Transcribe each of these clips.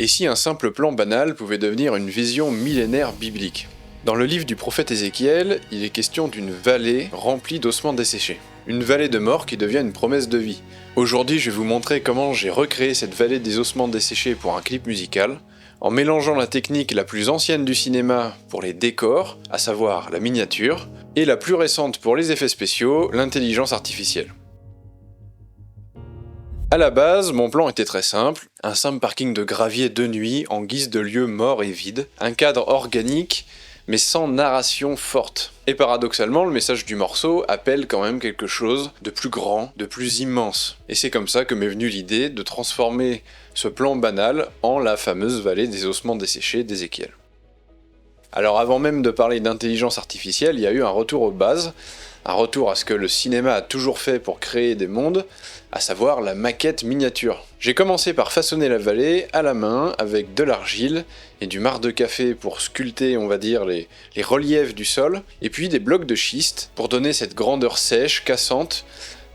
Et si un simple plan banal pouvait devenir une vision millénaire biblique? Dans le livre du prophète Ézéchiel, il est question d'une vallée remplie d'ossements desséchés. Une vallée de mort qui devient une promesse de vie. Aujourd'hui, je vais vous montrer comment j'ai recréé cette vallée des ossements desséchés pour un clip musical, en mélangeant la technique la plus ancienne du cinéma pour les décors, à savoir la miniature, et la plus récente pour les effets spéciaux, l'intelligence artificielle. A la base, mon plan était très simple, un simple parking de gravier de nuit en guise de lieu mort et vide, un cadre organique mais sans narration forte. Et paradoxalement, le message du morceau appelle quand même quelque chose de plus grand, de plus immense. Et c'est comme ça que m'est venue l'idée de transformer ce plan banal en la fameuse vallée des ossements desséchés d'Ézéchiel. Alors avant même de parler d'intelligence artificielle, il y a eu un retour aux bases, un retour à ce que le cinéma a toujours fait pour créer des mondes, à savoir la maquette miniature. J'ai commencé par façonner la vallée à la main avec de l'argile et du marc de café pour sculpter, on va dire, les reliefs du sol, et puis des blocs de schiste pour donner cette grandeur sèche, cassante,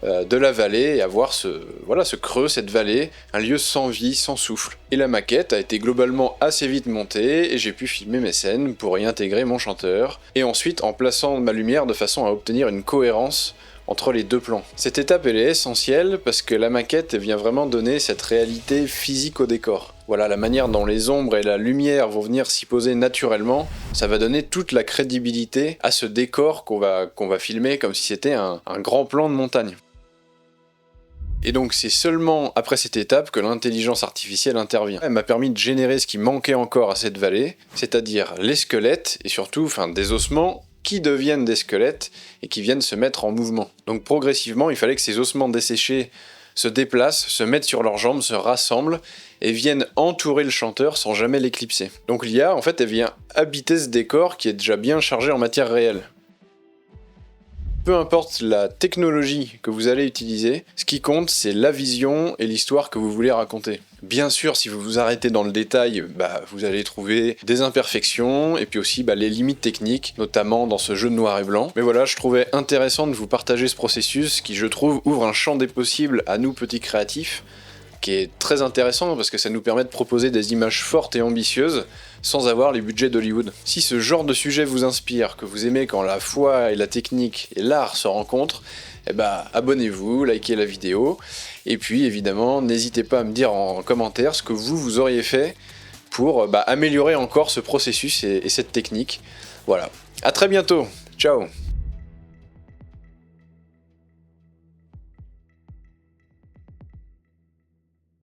de la vallée et avoir ce creux, cette vallée, un lieu sans vie, sans souffle. Et la maquette a été globalement assez vite montée et j'ai pu filmer mes scènes pour y intégrer mon chanteur, et ensuite en plaçant ma lumière de façon à obtenir une cohérence entre les deux plans. Cette étape elle est essentielle parce que la maquette vient vraiment donner cette réalité physique au décor. Voilà, la manière dont les ombres et la lumière vont venir s'y poser naturellement, ça va donner toute la crédibilité à ce décor qu'on va filmer comme si c'était un grand plan de montagne. Et donc c'est seulement après cette étape que l'intelligence artificielle intervient. Elle m'a permis de générer ce qui manquait encore à cette vallée, c'est-à-dire les squelettes et surtout des ossements qui deviennent des squelettes et qui viennent se mettre en mouvement. Donc progressivement, il fallait que ces ossements desséchés se déplacent, se mettent sur leurs jambes, se rassemblent et viennent entourer le chanteur sans jamais l'éclipser. Donc l'IA, en fait, elle vient habiter ce décor qui est déjà bien chargé en matière réelle. Peu importe la technologie que vous allez utiliser, ce qui compte c'est la vision et l'histoire que vous voulez raconter. Bien sûr, si vous vous arrêtez dans le détail, vous allez trouver des imperfections et puis aussi les limites techniques, notamment dans ce jeu de noir et blanc. Mais voilà, je trouvais intéressant de vous partager ce processus qui, je trouve, ouvre un champ des possibles à nous petits créatifs, qui est très intéressant parce que ça nous permet de proposer des images fortes et ambitieuses sans avoir les budgets d'Hollywood. Si ce genre de sujet vous inspire, que vous aimez quand la foi et la technique et l'art se rencontrent, abonnez-vous, likez la vidéo, et puis évidemment n'hésitez pas à me dire en commentaire ce que vous auriez fait pour améliorer encore ce processus et cette technique. Voilà, à très bientôt, ciao.